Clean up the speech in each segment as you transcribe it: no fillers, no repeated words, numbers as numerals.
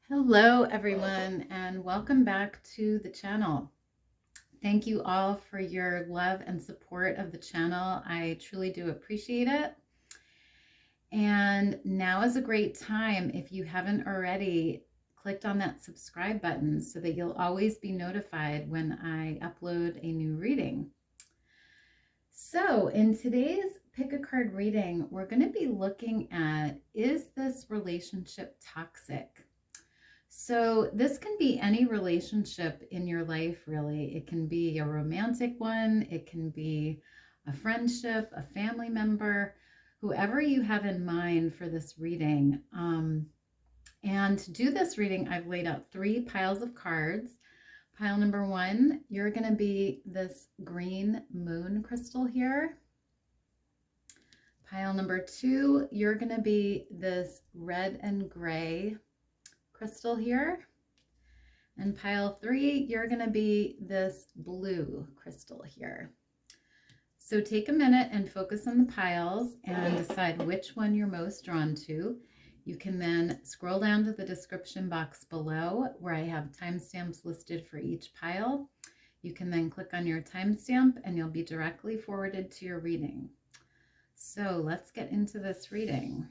Hello, everyone, and welcome back to the channel. Thank you all for your love and support of the channel. I truly do appreciate it. And now is a great time, if you haven't already, clicked on that subscribe button so that you'll always be notified when I upload a new reading. So in today's Pick a Card reading, we're going to be looking at, is this relationship toxic? So this can be any relationship in your life, really. It can be a romantic one. It can be a friendship, a family member, whoever you have in mind for this reading. And to do this reading, I've laid out 3 piles of cards. Pile number 1, you're going to be this green moon crystal here. Pile number 2, you're going to be this red and gray crystal here. And pile 3, you're going to be this blue crystal here. So take a minute and focus on the piles and decide which one you're most drawn to. You can then scroll down to the description box below where I have timestamps listed for each pile. You can then click on your timestamp and you'll be directly forwarded to your reading. So let's get into this reading.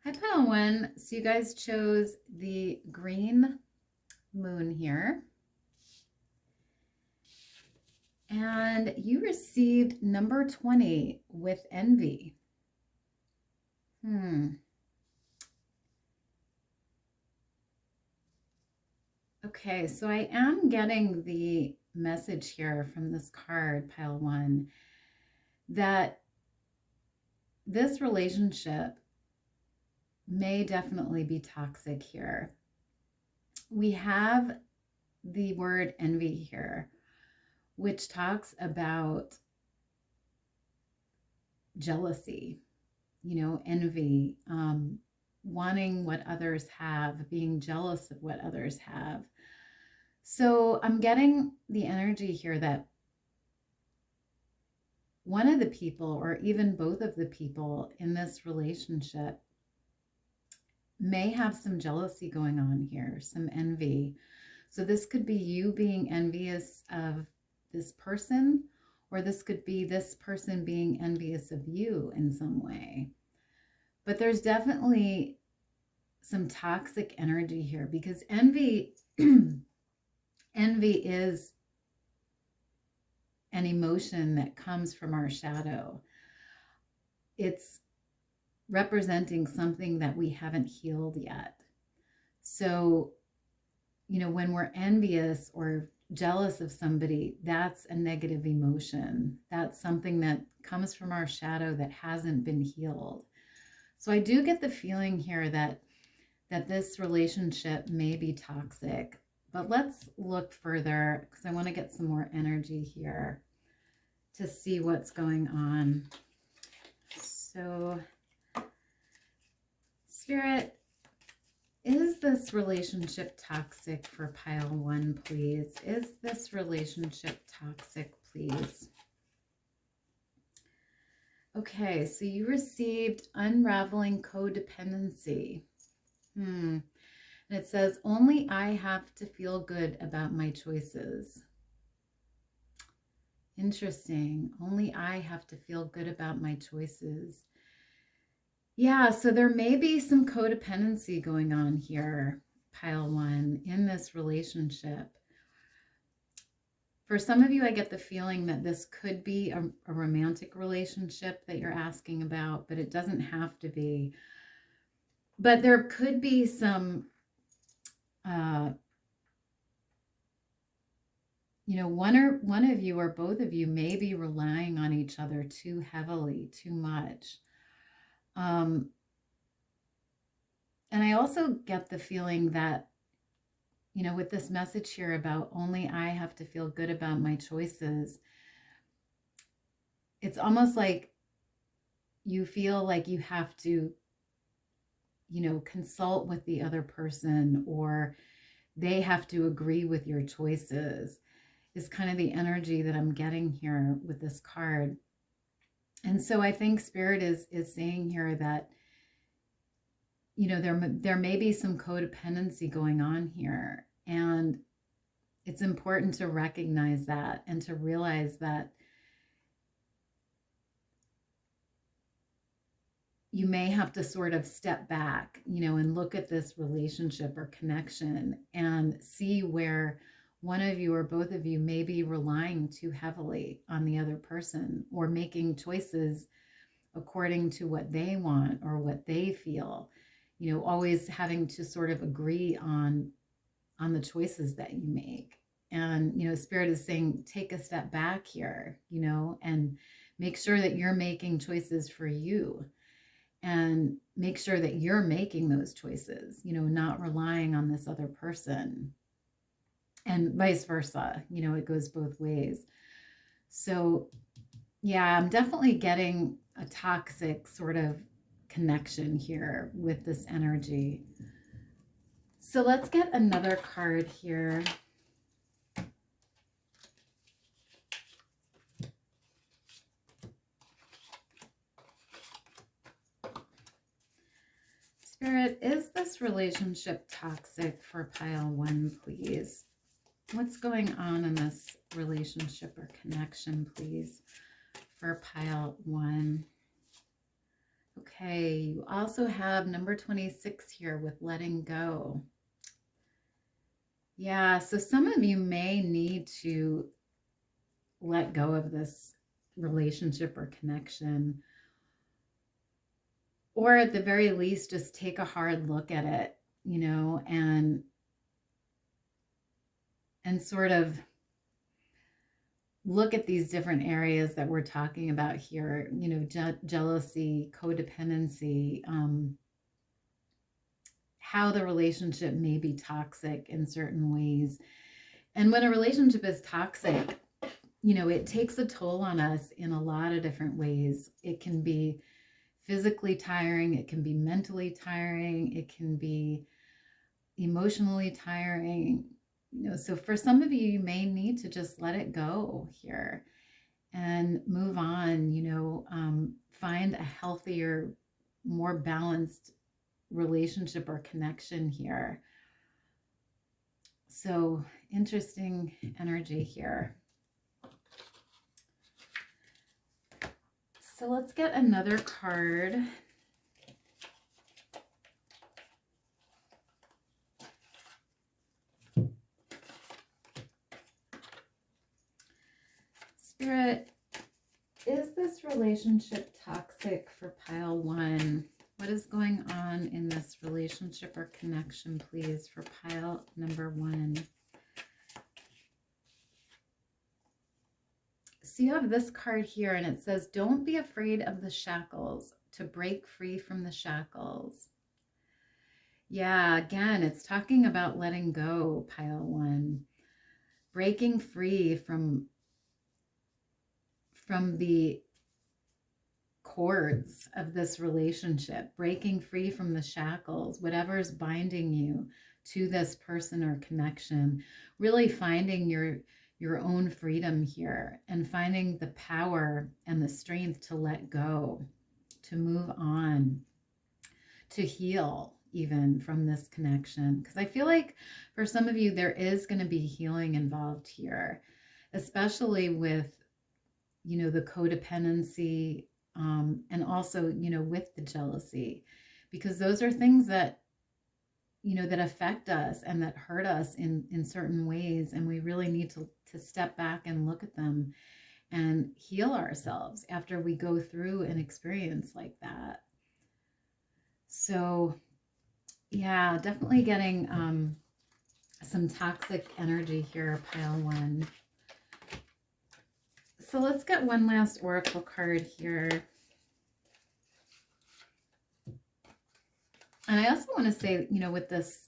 Hi, pile 1. So you guys chose the green moon here. And you received number 20 with envy. Okay, so I am getting the message here from this card, pile 1, that this relationship may definitely be toxic here. We have the word envy here, which talks about jealousy, envy, wanting what others have, being jealous of what others have. So I'm getting the energy here that one of the people, or even both of the people in this relationship, may have some jealousy going on here, some envy. So this could be you being envious of this person, or this could be this person being envious of you in some way. But there's definitely some toxic energy here, because envy envy is an emotion that comes from our shadow. It's representing something that we haven't healed yet. So, when we're envious or jealous of somebody, that's a negative emotion. That's something that comes from our shadow that hasn't been healed. So I do get the feeling here that this relationship may be toxic, but let's look further because I want to get some more energy here to see what's going on. So, Spirit, is this relationship toxic for pile 1, please? Is this relationship toxic, please? Okay, so you received unraveling codependency. And it says, only I have to feel good about my choices. Interesting. Only I have to feel good about my choices. Yeah, so there may be some codependency going on here, pile 1, in this relationship. For some of you, I get the feeling that this could be a romantic relationship that you're asking about, but it doesn't have to be. But there could be some, one of you or both of you may be relying on each other too heavily, too much. And I also get the feeling that, with this message here about only I have to feel good about my choices, it's almost like you feel like you have to, consult with the other person, or they have to agree with your choices. is kind of the energy that I'm getting here with this card. And so I think Spirit is saying here that, you know, there may be some codependency going on here, and it's important to recognize that and to realize that you may have to sort of step back, you know, and look at this relationship or connection and see where one of you or both of you may be relying too heavily on the other person, or making choices according to what they want or what they feel, you know, always having to sort of agree on the choices that you make. And, you know, Spirit is saying, take a step back here, you know, and make sure that you're making choices for you, and make sure that you're making those choices, you know, not relying on this other person, and vice versa. You know, it goes both ways. So yeah, I'm definitely getting a toxic sort of connection here with this energy. So let's get another card here. Spirit, is this relationship toxic for pile 1, please? What's going on in this relationship or connection, please, for pile 1? Okay, you also have number 26 here with letting go. Yeah, so some of you may need to let go of this relationship or connection, or at the very least, just take a hard look at it, you know, and sort of look at these different areas that we're talking about here, you know, jealousy, codependency, how the relationship may be toxic in certain ways. And when a relationship is toxic, you know, it takes a toll on us in a lot of different ways. It can be physically tiring, it can be mentally tiring, it can be emotionally tiring. You know, so for some of you, you may need to just let it go here and move on, you know, find a healthier, more balanced relationship or connection here. So interesting energy here. So let's get another card. Spirit, is this relationship toxic for pile 1? What is going on in this relationship or connection, please, for pile number 1? So you have this card here, and it says, don't be afraid of the shackles, to break free from the shackles. Yeah, again, it's talking about letting go, pile 1. Breaking free from the cords of this relationship, breaking free from the shackles, whatever's binding you to this person or connection, really finding your own freedom here and finding the power and the strength to let go, to move on, to heal even from this connection. Because I feel like for some of you, there is going to be healing involved here, especially with, you know, the codependency, and also, you know, with the jealousy, because those are things that, you know, that affect us and that hurt us in certain ways. And we really need to step back and look at them and heal ourselves after we go through an experience like that. So yeah, definitely getting some toxic energy here, pile 1. So let's get one last oracle card here. And I also want to say, you know, with this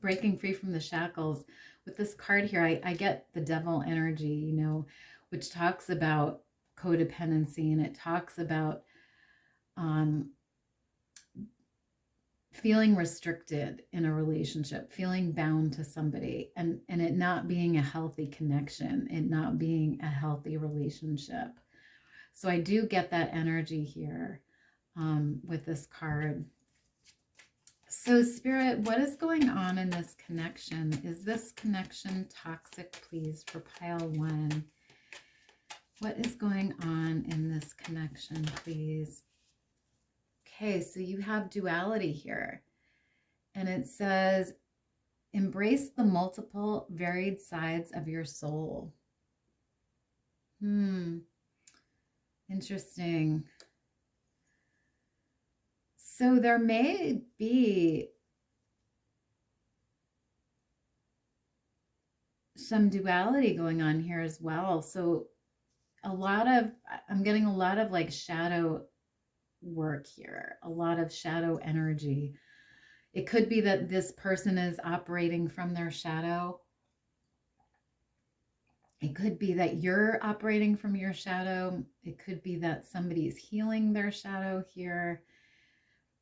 breaking free from the shackles, with this card here, I get the devil energy, you know, which talks about codependency, and it talks about feeling restricted in a relationship, feeling bound to somebody, and it not being a healthy connection, it not being a healthy relationship. So I do get that energy here with this card. So Spirit, what is going on in this connection? Is this connection toxic, please, for pile 1? What is going on in this connection, please? Okay, so you have duality here. And it says, embrace the multiple varied sides of your soul. Interesting. So there may be some duality going on here as well. So I'm getting a lot of like shadow work here, a lot of shadow energy. It could be that this person is operating from their shadow. It could be that you're operating from your shadow. It could be that somebody's healing their shadow here.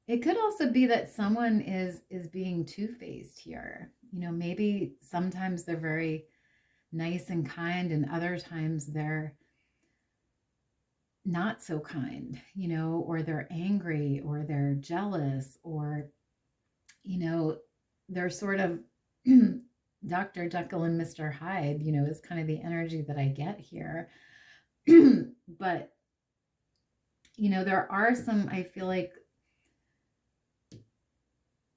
It could also be that someone is being two-faced here. You know, maybe sometimes they're very nice and kind, and other times they're not so kind, you know, or they're angry, or they're jealous, or, you know, they're sort of Dr. Jekyll and Mr. Hyde, you know, is kind of the energy that I get here. But, you know, there are some, I feel like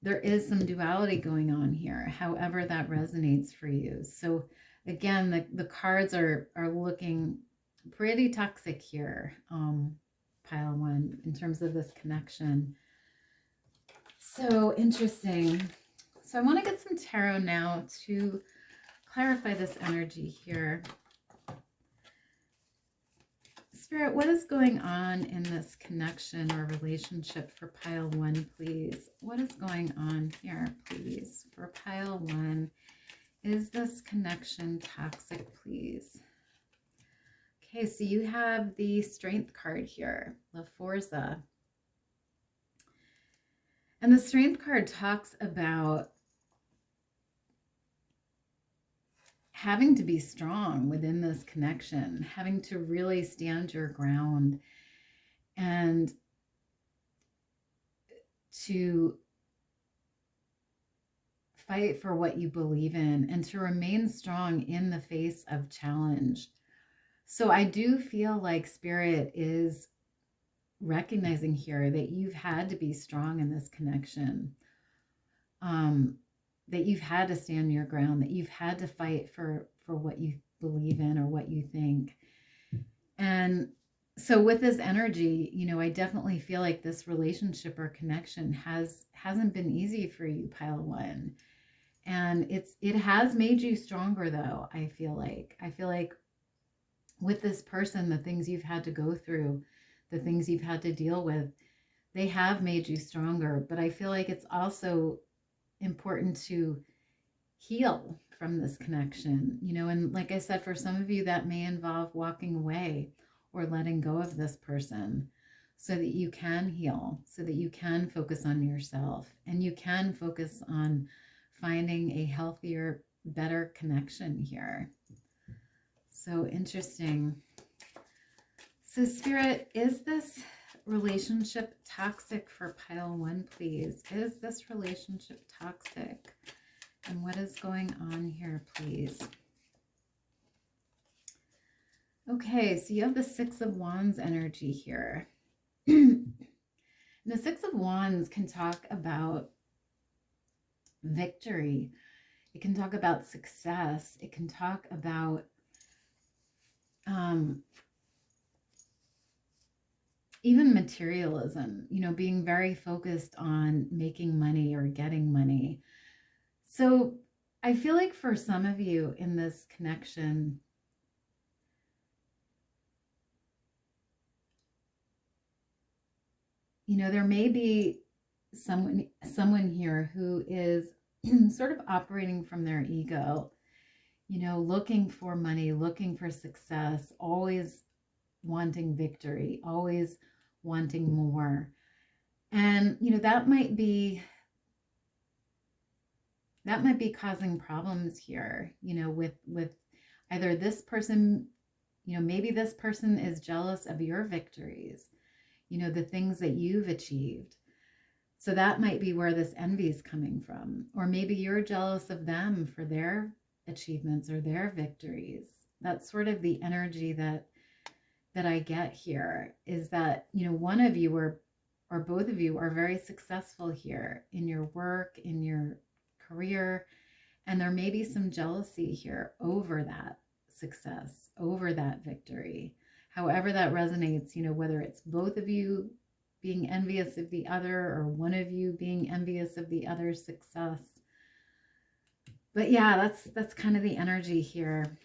there is some duality going on here, however that resonates for you. So again, the cards are looking pretty toxic here, pile 1, in terms of this connection. So interesting. So I want to get some tarot now to clarify this energy here. Spirit, what is going on in this connection or relationship for pile 1, please? What is going on here, please, for pile 1? Is this connection toxic, please? Okay, so you have the Strength card here, La Forza. And the Strength card talks about having to be strong within this connection, having to really stand your ground, and to fight for what you believe in, and to remain strong in the face of challenge. So I do feel like Spirit is recognizing here that you've had to be strong in this connection, that you've had to stand your ground, that you've had to fight for what you believe in or what you think. And so with this energy, you know, I definitely feel like this relationship or connection hasn't been easy for you, pile 1. And it has made you stronger, though. I feel like with this person, the things you've had to go through, the things you've had to deal with, they have made you stronger. But I feel like it's also important to heal from this connection, you know, and like I said, for some of you that may involve walking away or letting go of this person so that you can heal, so that you can focus on yourself, and you can focus on finding a healthier, better connection here. So interesting. So Spirit, is this relationship toxic for pile 1, please? Is this relationship toxic? And what is going on here, please? Okay, so you have the 6 of Wands energy here. And the 6 of Wands can talk about victory. It can talk about success. It can talk about even materialism, you know, being very focused on making money or getting money. So I feel like for some of you in this connection, you know, there may be someone here who is sort of operating from their ego, you know, looking for money, looking for success, always wanting victory, always wanting more. And, you know, that might be that might be causing problems here, with either this person, maybe this person is jealous of your victories, the things that you've achieved. So that might be where this envy is coming from. Or maybe you're jealous of them for their achievements or their victories. That's sort of the energy that I get here, is that, one of you or both of you are very successful here in your work, in your career, and there may be some jealousy here over that success, over that victory. However that resonates, whether it's both of you being envious of the other or one of you being envious of the other's success. But yeah, that's kind of the energy here.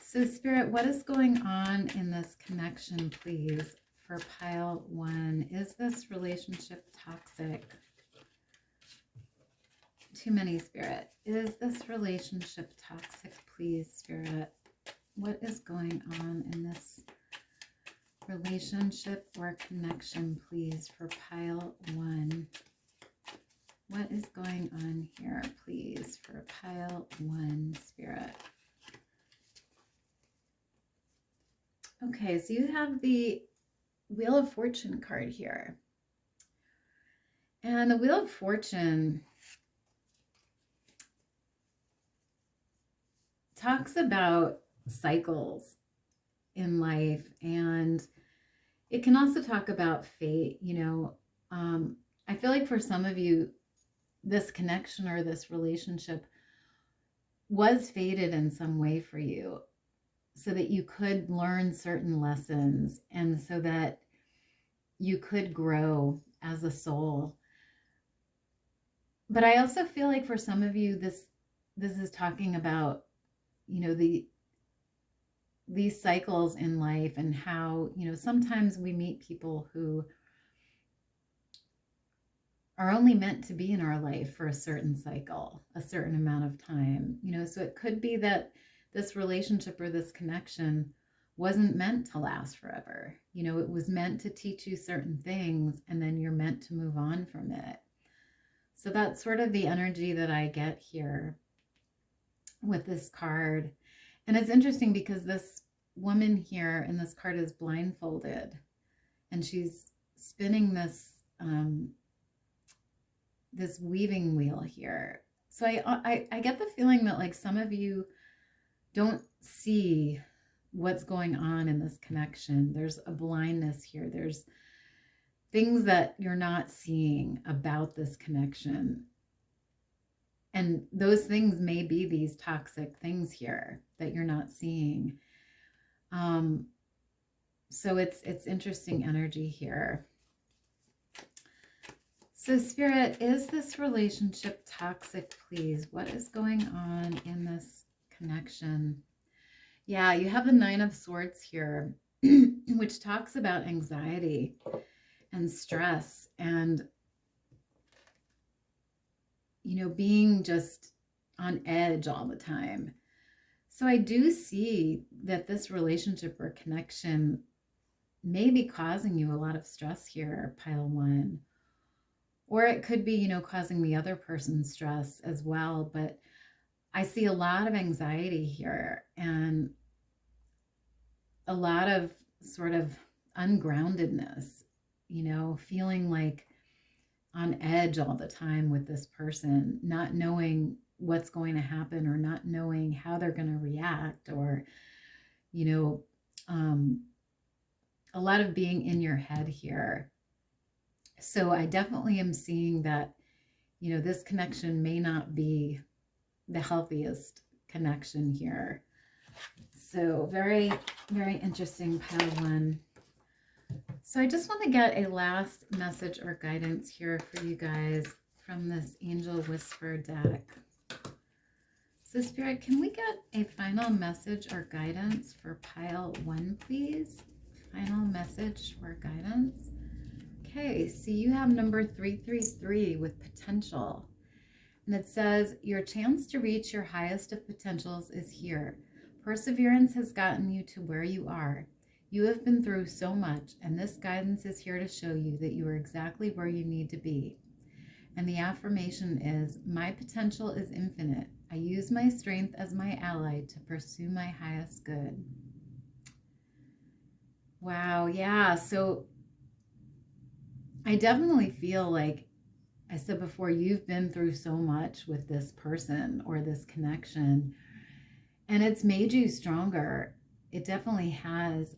So Spirit, what is going on in this connection, please, for pile 1? Is this relationship toxic? Too many, Spirit. Is this relationship toxic, please, Spirit? What is going on in this relationship or connection, please, for pile 1? What is going on here, please, for pile 1, Spirit? Okay, so you have the Wheel of Fortune card here. And the Wheel of Fortune talks about cycles in life, and it can also talk about fate. I feel like for some of you, this connection or this relationship was fated in some way for you, so that you could learn certain lessons and so that you could grow as a soul. But I also feel like for some of you, this is talking about, these cycles in life, and how, sometimes we meet people who are only meant to be in our life for a certain cycle, a certain amount of time, so it could be that this relationship or this connection wasn't meant to last forever. It was meant to teach you certain things, and then you're meant to move on from it. So that's sort of the energy that I get here with this card. And it's interesting because this woman here in this card is blindfolded, and she's spinning this this weaving wheel here. So I get the feeling that, like, some of you don't see what's going on in this connection. There's a blindness here. There's things that you're not seeing about this connection. And those things may be these toxic things here that you're not seeing. So it's interesting energy here. So Spirit, is this relationship toxic, please? What is going on in this connection? Yeah, you have the 9 of Swords here, which talks about anxiety and stress and, being just on edge all the time. So I do see that this relationship or connection may be causing you a lot of stress here, pile 1. Or it could be, causing the other person stress as well. But I see a lot of anxiety here and a lot of sort of ungroundedness, feeling like on edge all the time with this person, not knowing what's going to happen or not knowing how they're going to react, or, a lot of being in your head here. So I definitely am seeing that, this connection may not be the healthiest connection here. So very, very interesting, pile 1. So I just want to get a last message or guidance here for you guys from this Angel Whisper deck. So Spirit, can we get a final message or guidance for pile 1, please? Final message or guidance. Okay, so you have number 333 with potential. And it says, your chance to reach your highest of potentials is here. Perseverance has gotten you to where you are. You have been through so much, and this guidance is here to show you that you are exactly where you need to be. And the affirmation is, my potential is infinite. I use my strength as my ally to pursue my highest good. Wow, yeah. So I definitely feel like I said before, you've been through so much with this person or this connection, and it's made you stronger. It definitely has.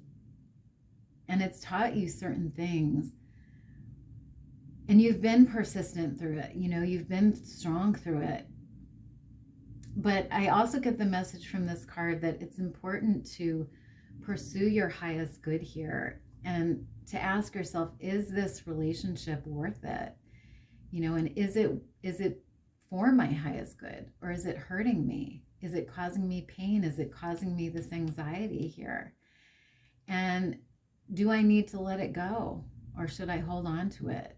And it's taught you certain things. And you've been persistent through it. You've been strong through it. But I also get the message from this card that it's important to pursue your highest good here and to ask yourself, is this relationship worth it? And is it for my highest good, or is it hurting me? Is it causing me pain? Is it causing me this anxiety here? And do I need to let it go, or should I hold on to it?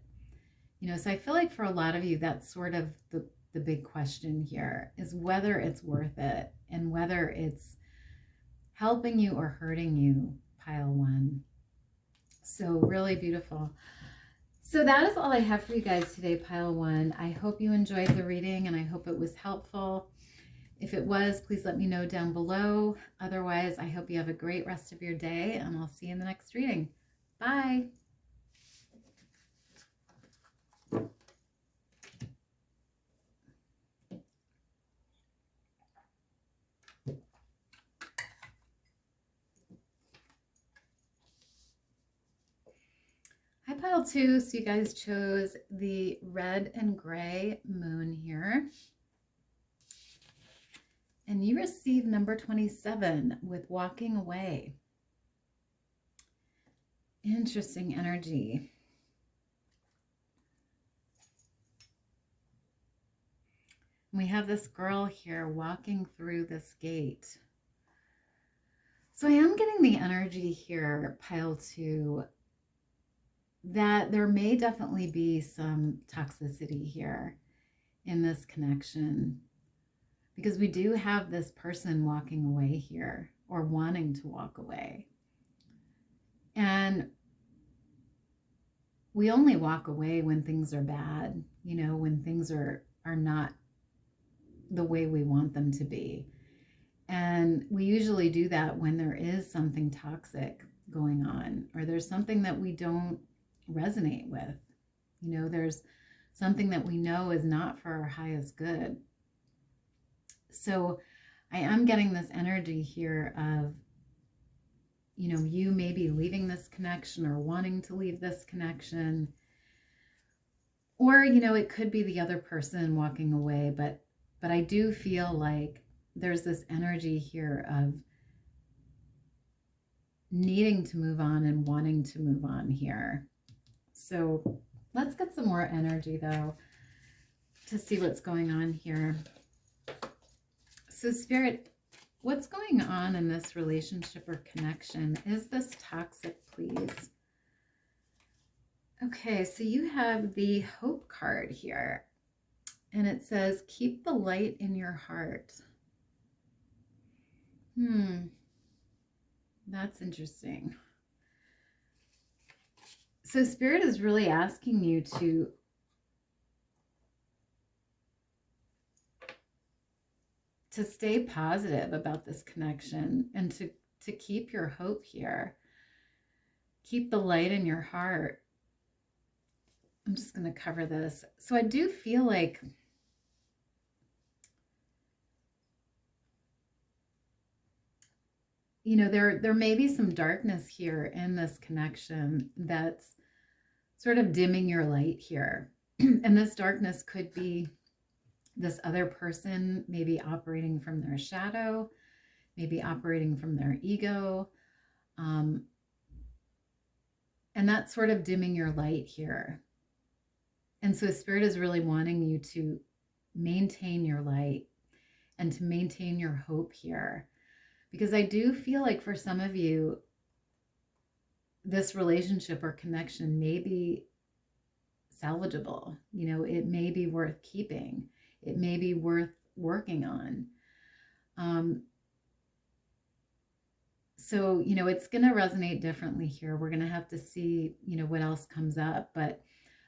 So I feel like for a lot of you, that's sort of the big question here, is whether it's worth it and whether it's helping you or hurting you, pile one. So really beautiful. So that is all I have for you guys today, pile one. I hope you enjoyed the reading and I hope it was helpful. If it was, please let me know down below. Otherwise, I hope you have a great rest of your day and I'll see you in the next reading. Bye. Hi, pile two. So you guys chose the red and gray moon here. And you received number 27 with walking away. Interesting energy. We have this girl here walking through this gate. So I am getting the energy here, pile two, that there may definitely be some toxicity here in this connection, because we do have this person walking away here or wanting to walk away. And we only walk away when things are bad, when things are not the way we want them to be. And we usually do that when there is something toxic going on, or there's something that we don't resonate with. There's something that we know is not for our highest good. So I am getting this energy here of, you may be leaving this connection or wanting to leave this connection. Or, it could be the other person walking away, but I do feel like there's this energy here of needing to move on and wanting to move on here. So let's get some more energy though to see what's going on here. So Spirit, what's going on in this relationship or connection? Is this toxic, please? Okay, so you have the Hope card here. And it says, keep the light in your heart. That's interesting. So Spirit is really asking you to stay positive about this connection and to keep your hope here. Keep the light in your heart. I'm just going to cover this. So I do feel like there may be some darkness here in this connection that's sort of dimming your light here. And this darkness could be this other person maybe operating from their shadow, maybe operating from their ego. And that's sort of dimming your light here. And so Spirit is really wanting you to maintain your light and to maintain your hope here. Because I do feel like for some of you, this relationship or connection may be salvageable. It may be worth keeping. It may be worth working on. So, it's going to resonate differently here. We're going to have to see, what else comes up. But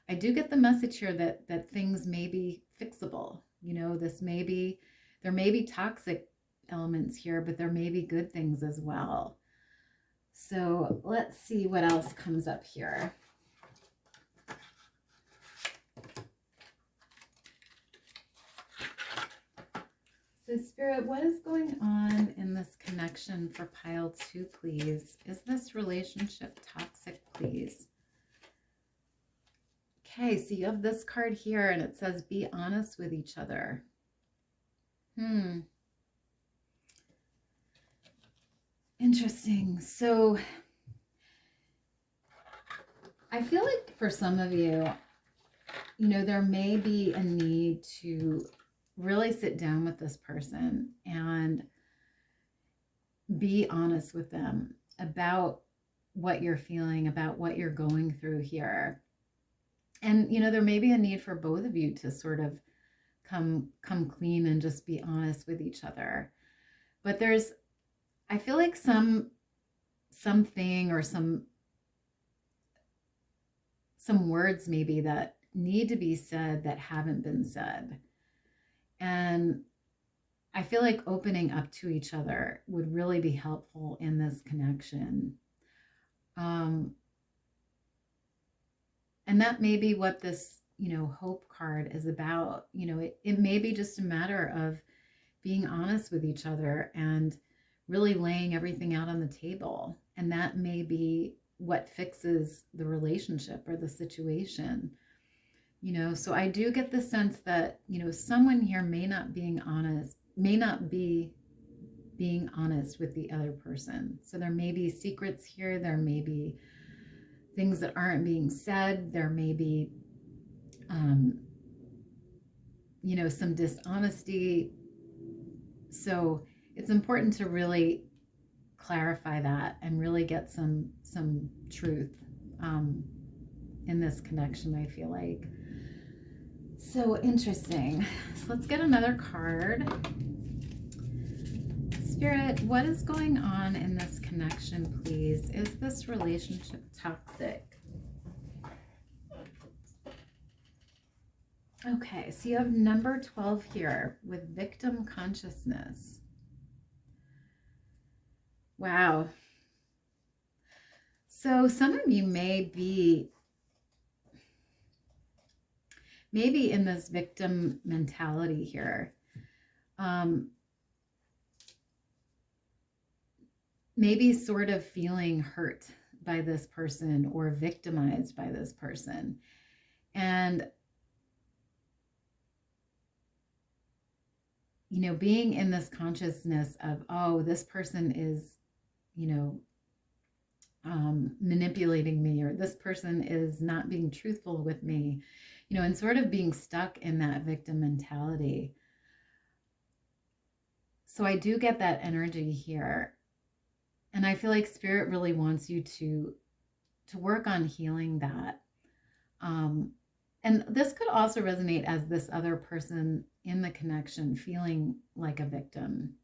I do get the message here that things may be fixable. There may be toxic elements here, but there may be good things as well. So let's see what else comes up here. So Spirit, what is going on in this connection for pile 2, please? Is this relationship toxic, please? Okay, so you have this card here and it says, be honest with each other. Interesting. So I feel like for some of you, there may be a need to really sit down with this person and be honest with them about what you're feeling, about what you're going through here. And, there may be a need for both of you to sort of come clean and just be honest with each other. But I feel like something or some words maybe that need to be said that haven't been said. And I feel like opening up to each other would really be helpful in this connection. And that may be what this, hope card is about. It may be just a matter of being honest with each other and really laying everything out on the table. And that may be what fixes the relationship or the situation. So I do get the sense that, someone here may not be being honest with the other person. So there may be secrets here. There may be things that aren't being said. There may be, some dishonesty. So it's important to really clarify that and really get some truth in this connection, I feel like. So interesting. So let's get another card. Spirit, what is going on in this connection, please? Is this relationship toxic? Okay, so you have number 12 here with victim consciousness. Wow. So some of you may be in this victim mentality here. Maybe sort of feeling hurt by this person or victimized by this person. And, being in this consciousness of, oh, this person is, manipulating me, or this person is not being truthful with me, and sort of being stuck in that victim mentality. So I do get that energy here. And I feel like Spirit really wants you to work on healing that. And this could also resonate as this other person in the connection feeling like a victim.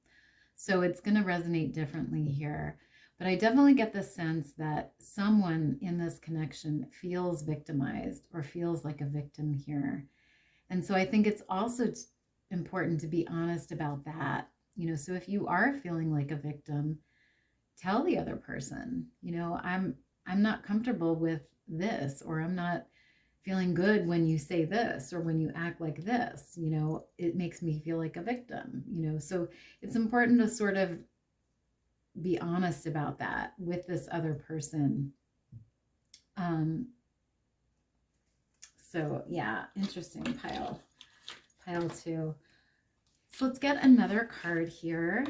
So it's going to resonate differently here. But I definitely get the sense that someone in this connection feels victimized or feels like a victim here. And so I think it's also important to be honest about that. So if you are feeling like a victim, tell the other person, I'm not comfortable with this, or I'm not feeling good when you say this, or when you act like this, it makes me feel like a victim, so it's important to sort of be honest about that with this other person. So yeah, interesting. Pile 2. So let's get another card here.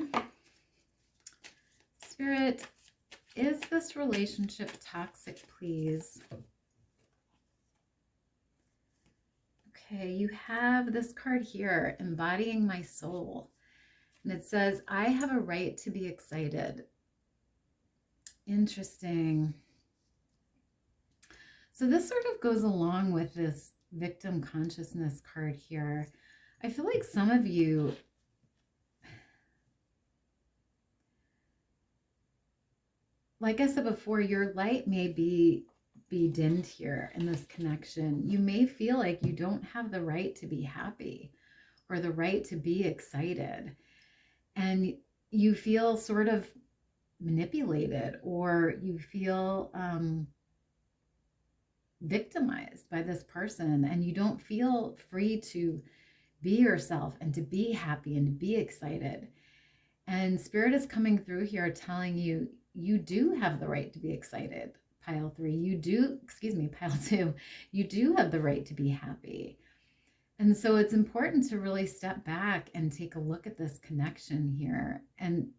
Spirit, is this relationship toxic, please? Okay, you have this card here, embodying my soul. And it says, I have a right to be excited. Interesting. So this sort of goes along with this victim consciousness card here. I feel like some of you, like I said before, your light may be be dimmed here in this connection. You may feel like you don't have the right to be happy or the right to be excited. And you feel sort of manipulated, or you feel victimized by this person, and you don't feel free to be yourself and to be happy and to be excited. And Spirit is coming through here telling you, you do have the right to be excited, pile 3. You do, excuse me, pile 2. You do have the right to be happy. And so it's important to really step back and take a look at this connection here and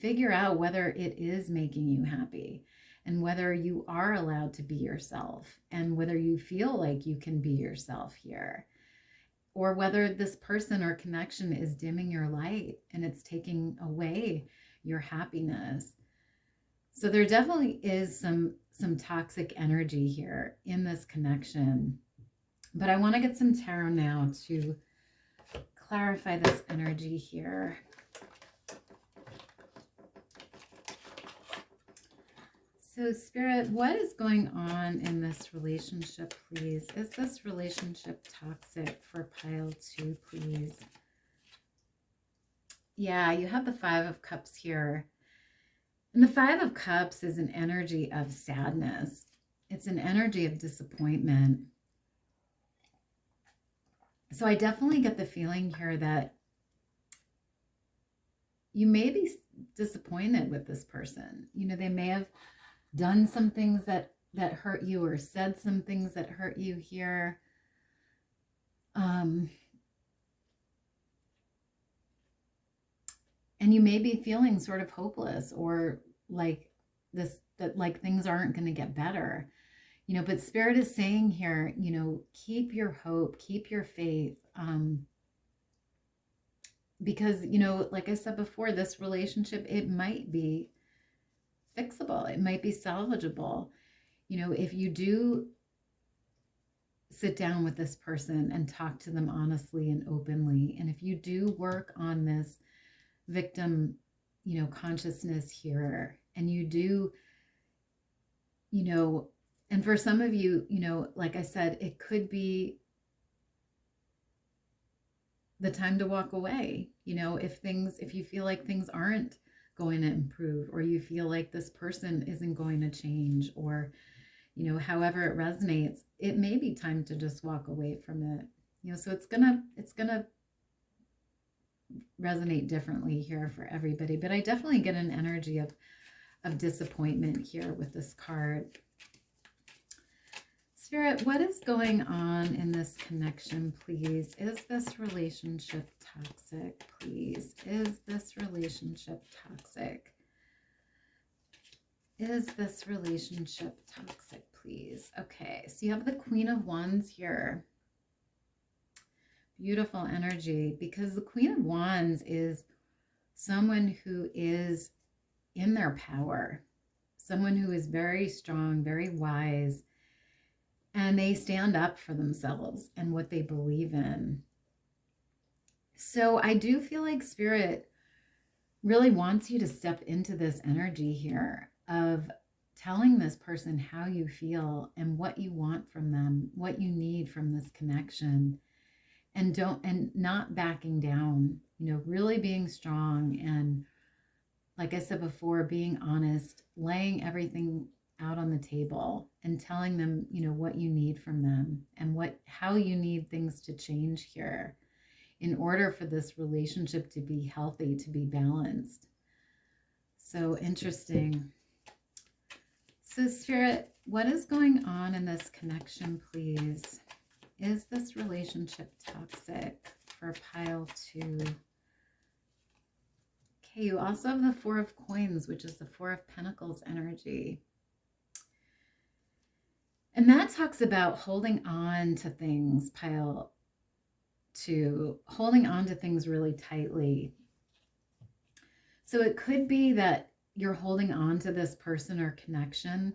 figure out whether it is making you happy, and whether you are allowed to be yourself, and whether you feel like you can be yourself here, or whether this person or connection is dimming your light and it's taking away your happiness. So there definitely is some toxic energy here in this connection. But I want to get some tarot now to clarify this energy here. So Spirit, what is going on in this relationship, please? Is this relationship toxic for pile 2, please? Yeah, you have the 5 of Cups here. And the 5 of Cups is an energy of sadness. It's an energy of disappointment. So I definitely get the feeling here that you may be disappointed with this person. You know, they may have done some things that hurt you, or said some things that hurt you here. And you may be feeling sort of hopeless, or like this, that like things aren't going to get better, you know, but Spirit is saying here, you know, keep your hope, keep your faith. Because, you know, like I said before, this relationship, it might be fixable. It might be salvageable. You know, if you do sit down with this person and talk to them honestly and openly, and if you do work on this victim, you know, consciousness here, and you do, you know, and for some of you, you know, like I said, it could be the time to walk away. You know, if you feel like things aren't going to improve, or you feel like this person isn't going to change, or, you know, however it resonates, it may be time to just walk away from it. You know, so it's gonna resonate differently here for everybody. But I definitely get an energy of disappointment here with this card. Spirit, what is going on in this connection, please? Is this relationship toxic, please? Is this relationship toxic? Is this relationship toxic, please? Okay, so you have the Queen of Wands here. Beautiful energy, because the Queen of Wands is someone who is in their power, someone who is very strong, very wise, and they stand up for themselves and what they believe in. So I do feel like Spirit really wants you to step into this energy here of telling this person how you feel and what you want from them, what you need from this connection, and not backing down, you know, really being strong, and like I said before, being honest, laying everything out on the table and telling them, you know, what you need from them, and how you need things to change here in order for this relationship to be healthy, to be balanced. So interesting. So Spirit, what is going on in this connection, please? Is this relationship toxic for pile 2? Okay, you also have the 4 of Coins, which is the 4 of Pentacles energy. And that talks about holding on to things, pile 2, holding on to things really tightly. So it could be that you're holding on to this person or connection,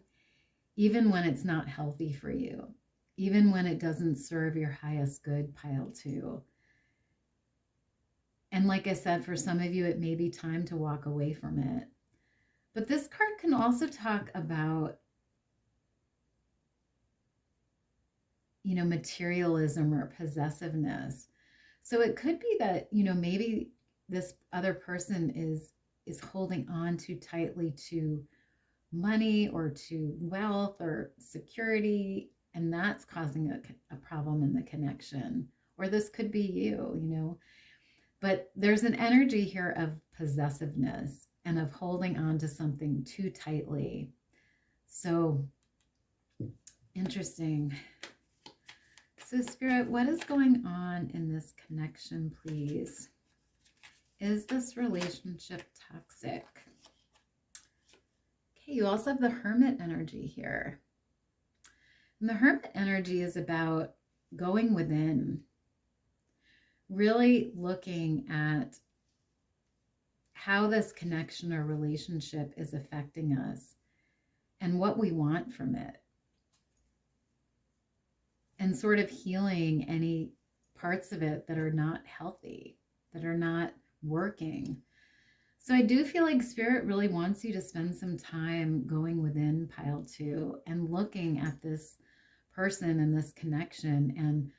even when it's not healthy for you, even when it doesn't serve your highest good, pile 2. And like I said, for some of you, it may be time to walk away from it. But this card can also talk about materialism or possessiveness. So it could be that, maybe this other person is holding on too tightly to money or to wealth or security, and that's causing a problem in the connection. Or this could be you. But there's an energy here of possessiveness and of holding on to something too tightly. So interesting. So Spirit, what is going on in this connection, please? Is this relationship toxic? Okay, you also have the Hermit energy here. And the Hermit energy is about going within, really looking at how this connection or relationship is affecting us and what we want from it. And sort of healing any parts of it that are not healthy, that are not working. So I do feel like Spirit really wants you to spend some time going within, Pile 2, and looking at this person and this connection and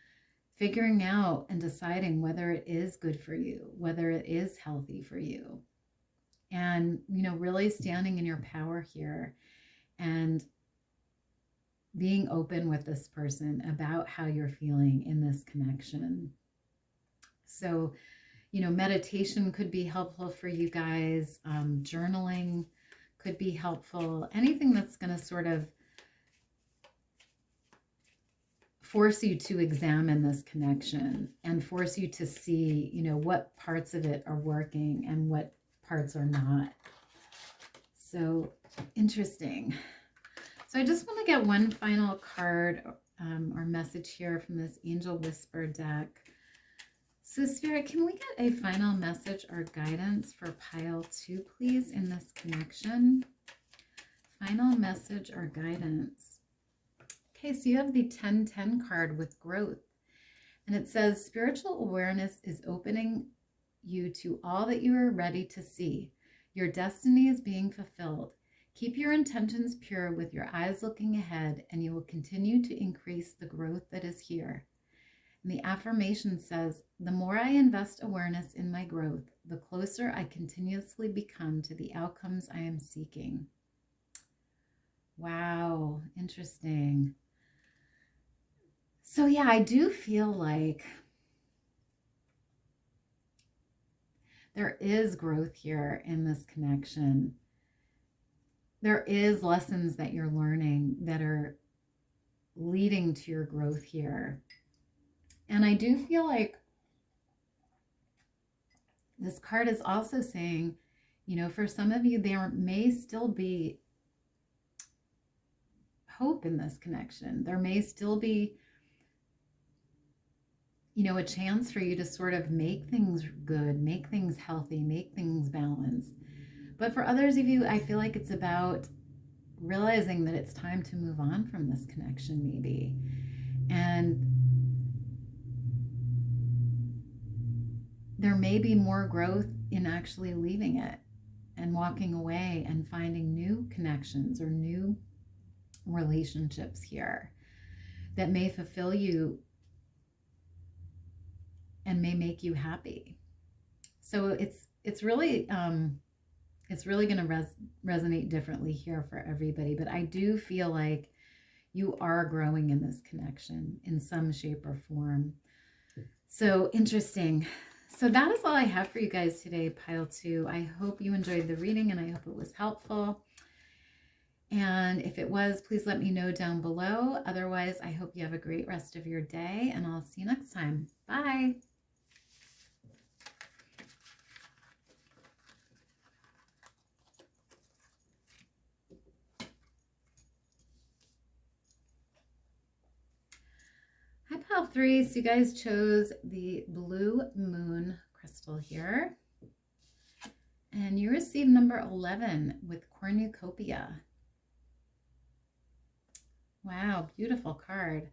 figuring out and deciding whether it is good for you, whether it is healthy for you. And, really standing in your power here and being open with this person about how you're feeling in this connection. So, meditation could be helpful for you guys. Journaling could be helpful. Anything that's going to sort of force you to examine this connection and force you to see, what parts of it are working and what parts are not. So interesting. So I just want to get one final card or message here from this Angel Whisper deck. So Spirit, can we get a final message or guidance for Pile 2, please, in this connection? Final message or guidance. Okay, so you have the 10-10 card with growth. And it says, spiritual awareness is opening you to all that you are ready to see. Your destiny is being fulfilled. Keep your intentions pure with your eyes looking ahead, and you will continue to increase the growth that is here. And the affirmation says, the more I invest awareness in my growth, the closer I continuously become to the outcomes I am seeking. Wow, interesting. So yeah, I do feel like there is growth here in this connection. There is lessons that you're learning that are leading to your growth here. And I do feel like this card is also saying, for some of you, there may still be hope in this connection. There may still be, a chance for you to sort of make things good, make things healthy, make things balanced. But for others of you, I feel like it's about realizing that it's time to move on from this connection, maybe. And there may be more growth in actually leaving it and walking away and finding new connections or new relationships here that may fulfill you and may make you happy. So it's really going to resonate differently here for everybody. But I do feel like you are growing in this connection in some shape or form. So interesting. So that is all I have for you guys today, Pile 2. I hope you enjoyed the reading and I hope it was helpful. And if it was, please let me know down below. Otherwise, I hope you have a great rest of your day and I'll see you next time. Bye. Hi, Pile 3. So you guys chose the Blue Moon crystal here. And you received number 11 with cornucopia. Wow, beautiful card.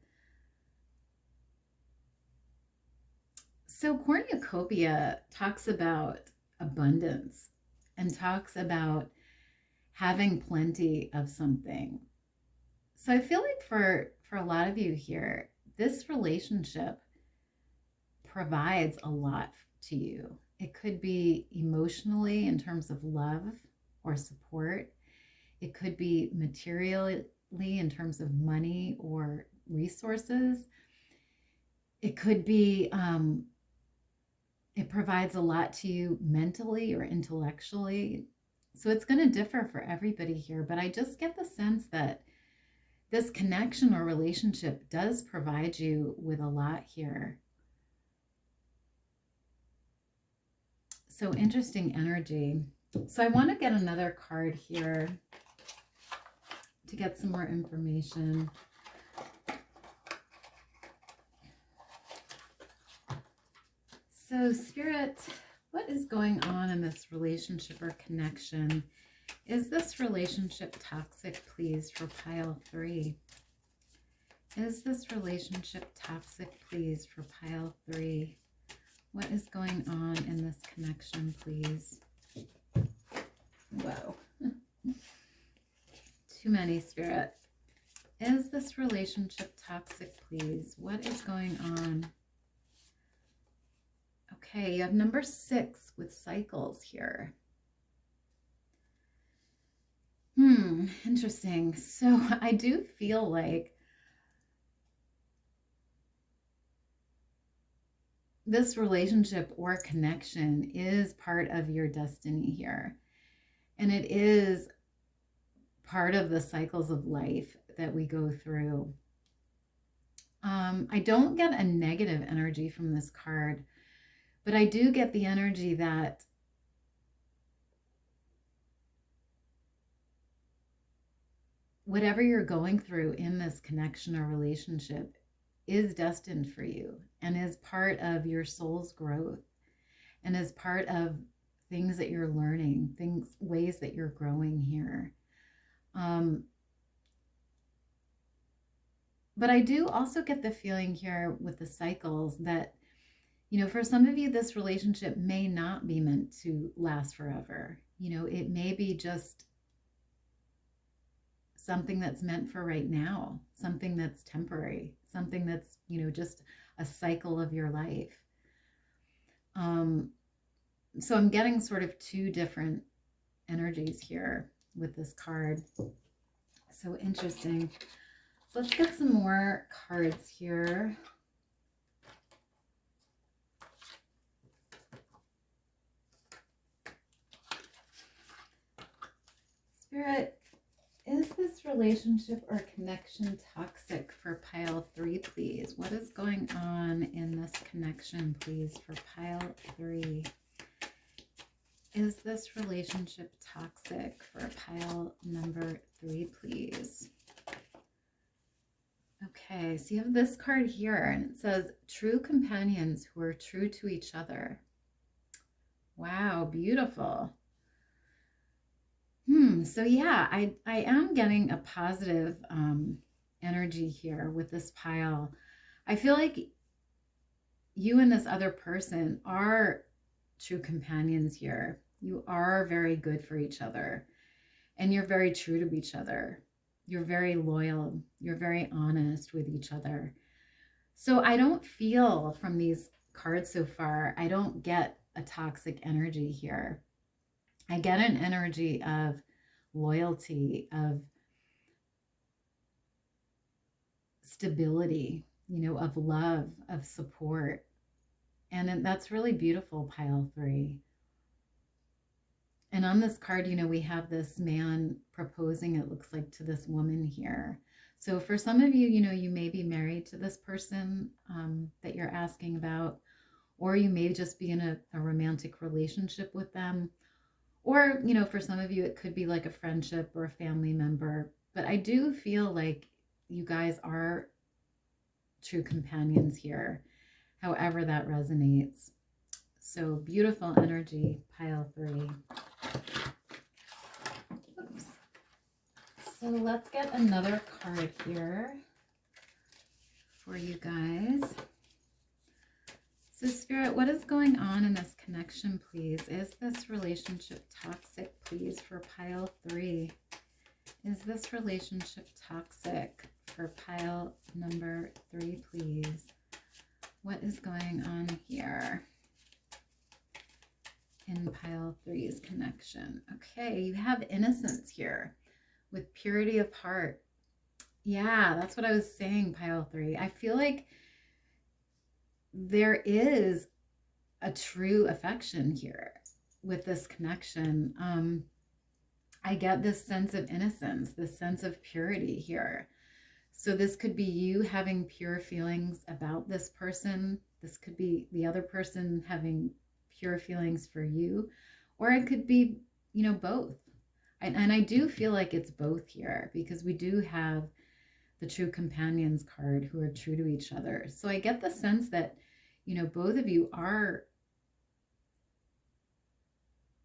So cornucopia talks about abundance and talks about having plenty of something. So I feel like for a lot of you here, this relationship provides a lot to you. It could be emotionally in terms of love or support. It could be materially in terms of money or resources. It could be, it provides a lot to you mentally or intellectually. So it's going to differ for everybody here, but I just get the sense that this connection or relationship does provide you with a lot here. So interesting energy. So I want to get another card here to get some more information. So Spirit, what is going on in this relationship or connection? Is this relationship toxic, please, for pile 3? Is this relationship toxic, please, for pile 3? What is going on in this connection, please? Whoa. Too many, Spirit. Is this relationship toxic, please? What is going on? Okay, you have number 6 with cycles here. Interesting. So I do feel like this relationship or connection is part of your destiny here. And it is part of the cycles of life that we go through. I don't get a negative energy from this card, but I do get the energy that whatever you're going through in this connection or relationship is destined for you and is part of your soul's growth and is part of things that you're learning, ways that you're growing here. But I do also get the feeling here with the cycles that, you know, for some of you, this relationship may not be meant to last forever. You know, it may be just something that's meant for right now, something that's temporary, something that's, you know, just a cycle of your life. So I'm getting sort of 2 different energies here with this card. So interesting. So let's get some more cards here. Spirit, is this relationship or connection toxic for pile 3, please? What is going on in this connection, please, for pile 3? Is this relationship toxic for pile number 3, please? Okay, so you have this card here, and it says, true companions who are true to each other. Wow, beautiful. So yeah, I am getting a positive energy here with this pile. I feel like you and this other person are true companions here. You are very good for each other, and you're very true to each other. You're very loyal. You're very honest with each other. So I don't feel from these cards so far, I don't get a toxic energy here. I get an energy of loyalty, of stability, you know, of love, of support. And that's really beautiful, pile 3. And on this card, you know, we have this man proposing, it looks like, to this woman here. So for some of you, you know, you may be married to this person that you're asking about, or you may just be in a romantic relationship with them. Or, you know, for some of you, it could be like a friendship or a family member. But I do feel like you guys are true companions here, however that resonates. So beautiful energy, pile 3. Oops. So let's get another card here for you guys. So Spirit, what is going on in this connection, please? Is this relationship toxic, please, for pile 3? Is this relationship toxic for pile number 3, please. What is going on here in pile 3's connection? Okay, you have innocence here with purity of heart. Yeah, that's what I was saying, pile 3. I feel like there is a true affection here with this connection. I get this sense of innocence, this sense of purity here. So this could be you having pure feelings about this person. This could be the other person having pure feelings for you, or it could be, you know, both. And I do feel like it's both here, because we do have the true companions card who are true to each other. So I get the sense that, you know, both of you are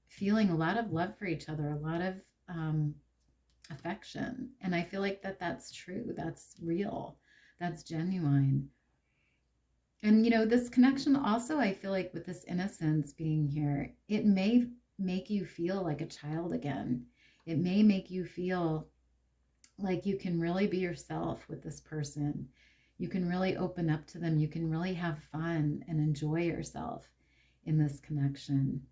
feeling a lot of love for each other, a lot of affection. And I feel like that's true. That's real. That's genuine. And, you know, this connection also, I feel like with this innocence being here, it may make you feel like a child again. It may make you feel like you can really be yourself with this person. You can really open up to them. You can really have fun and enjoy yourself in this connection.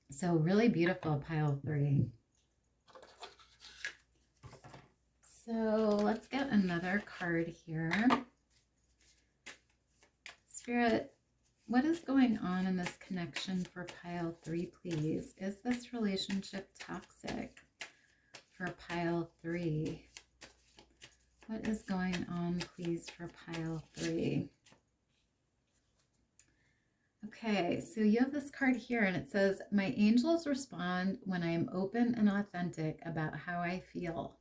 So really beautiful, pile 3. So let's get another card here. Spirit, what is going on in this connection for pile 3, please? Is this relationship toxic for pile 3? What is going on, please, for pile 3? Okay, so you have this card here, and it says, my angels respond when I am open and authentic about how I feel.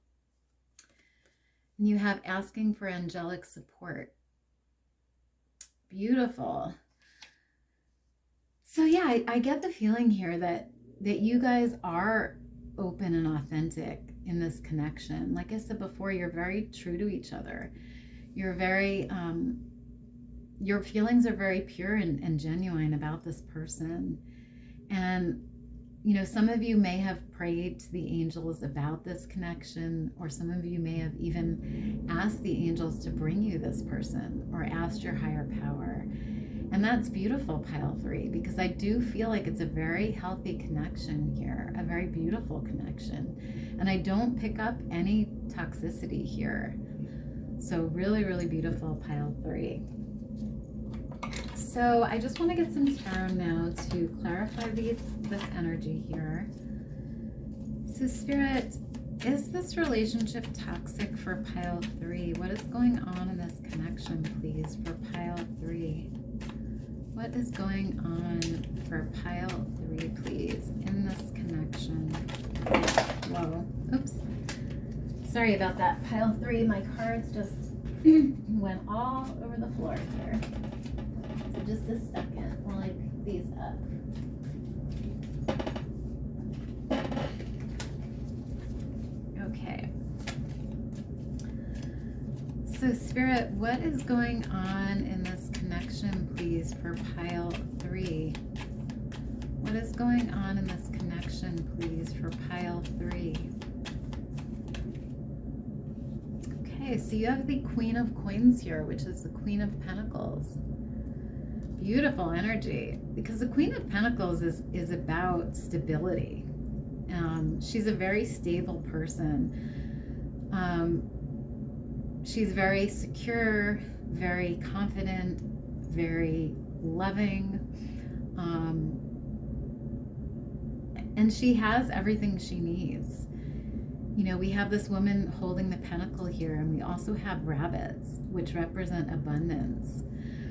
And you have asking for angelic support. Beautiful. So yeah, I get the feeling here that you guys are open and authentic in this connection. Like I said before, you're very true to each other. You're very, your feelings are very pure and genuine about this person. And, you know, some of you may have prayed to the angels about this connection, or some of you may have even asked the angels to bring you this person, or asked your higher power. And that's beautiful, pile 3, because I do feel like it's a very healthy connection here, a very beautiful connection. And I don't pick up any toxicity here. So really, really beautiful, pile 3. So I just want to get some tarot now to clarify this energy here. So Spirit, is this relationship toxic for pile 3? What is going on in this connection, please, for pile 3? What is going on for pile 3, please, in this connection? Whoa, oops. Sorry about that, pile 3. My cards just went all over the floor here. So just a second while I pick these up. Okay. So Spirit, what is going on in this connection, please, for pile 3? What is going on in this connection, please, for pile 3? Okay, so you have the Queen of Coins here, which is the Queen of Pentacles. Beautiful energy, because the Queen of Pentacles is about stability. She's a very stable person. She's very secure, very confident, very loving, and she has everything she needs. You know, we have this woman holding the pentacle here, and we also have rabbits, which represent abundance.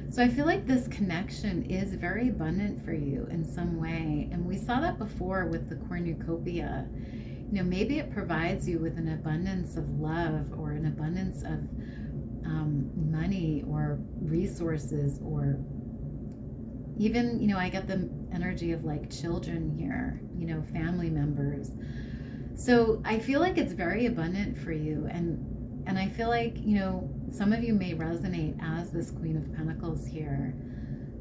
So I feel like this connection is very abundant for you in some way. And we saw that before with the cornucopia. You know, maybe it provides you with an abundance of love, or an abundance of money or resources, or even, you know, I get the energy of like children here, you know, family members. So I feel like it's very abundant for you. And I feel like, you know, some of you may resonate as this Queen of Pentacles here.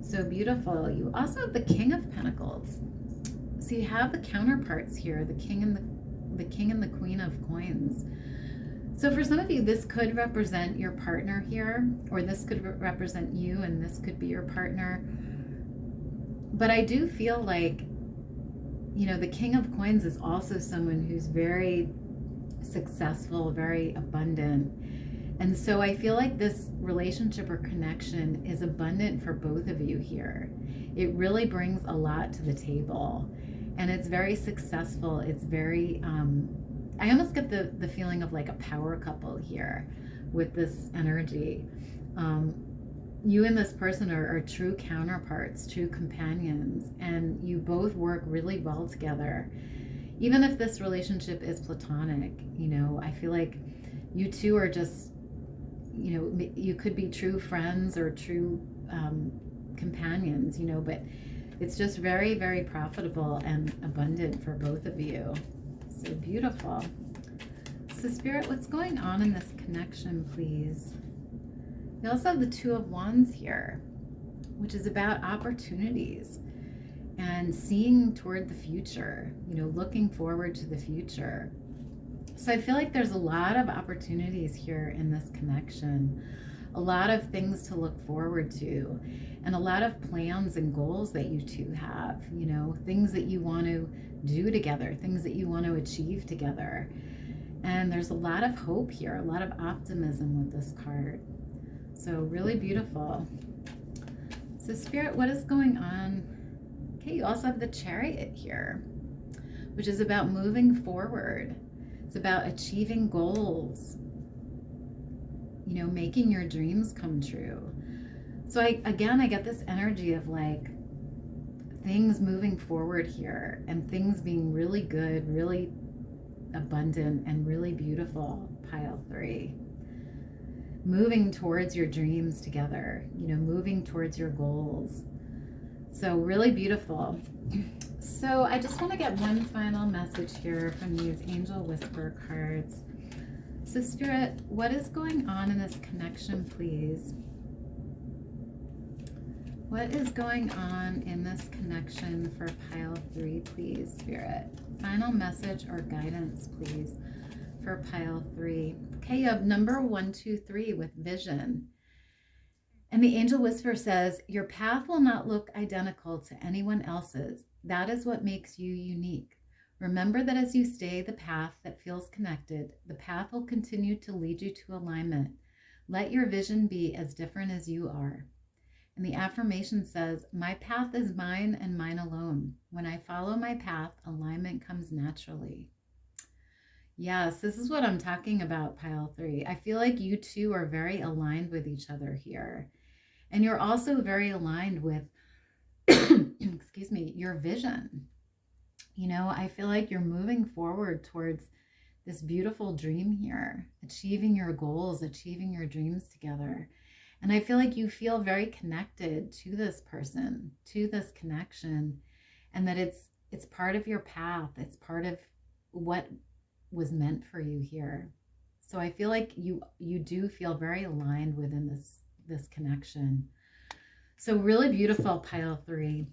So beautiful. You also have the King of Pentacles. So you have the counterparts here, the King and the Queen of Coins. So for some of you, this could represent your partner here, or this could represent you, and this could be your partner. But I do feel like, you know, the King of Coins is also someone who's very successful, very abundant. And so I feel like this relationship or connection is abundant for both of you here. It really brings a lot to the table, and it's very successful. It's very, I almost get the feeling of like a power couple here with this energy. You and this person are true counterparts, true companions, and you both work really well together. Even if this relationship is platonic, you know, I feel like you two are just, you know, you could be true friends or true companions, you know, but it's just very, very profitable and abundant for both of you. So beautiful. So Spirit, what's going on in this connection, please? We also have the Two of Wands here, which is about opportunities and seeing toward the future, you know, looking forward to the future. So I feel like there's a lot of opportunities here in this connection, a lot of things to look forward to, and a lot of plans and goals that you two have, you know, things that you want to do together, things that you want to achieve together. And there's a lot of hope here, a lot of optimism with this card. So really beautiful. So Spirit, what is going on? Okay, you also have the Chariot here, which is about moving forward. It's about achieving goals, you know, making your dreams come true. So I get this energy of like things moving forward here and things being really good, really abundant, and really beautiful, pile 3. Moving towards your dreams together, you know, moving towards your goals. So really beautiful. So I just want to get one final message here from these Angel Whisper cards. So Spirit, what is going on in this connection, please? What is going on in this connection for pile 3, please, Spirit? Final message or guidance, please, for pile 3. Okay, you have number 1, 2, 3 with vision. And the Angel Whisper says, your path will not look identical to anyone else's. That is what makes you unique. Remember that as you stay the path that feels connected, the path will continue to lead you to alignment. Let your vision be as different as you are. And the affirmation says, my path is mine and mine alone. When I follow my path, alignment comes naturally. Yes, this is what I'm talking about, pile 3. I feel like you two are very aligned with each other here. And you're also very aligned with, excuse me, your vision. You know, I feel like you're moving forward towards this beautiful dream here, achieving your goals, achieving your dreams together. And I feel like you feel very connected to this person, to this connection, and that it's part of your path. It's part of what was meant for you here. So I feel like you do feel very aligned within this connection. So really beautiful, pile 3.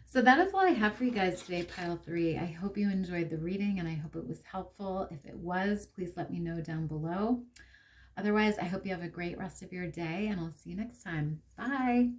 So that is all I have for you guys today, pile 3. I hope you enjoyed the reading and I hope it was helpful. If it was, please let me know down below. Otherwise, I hope you have a great rest of your day and I'll see you next time. Bye.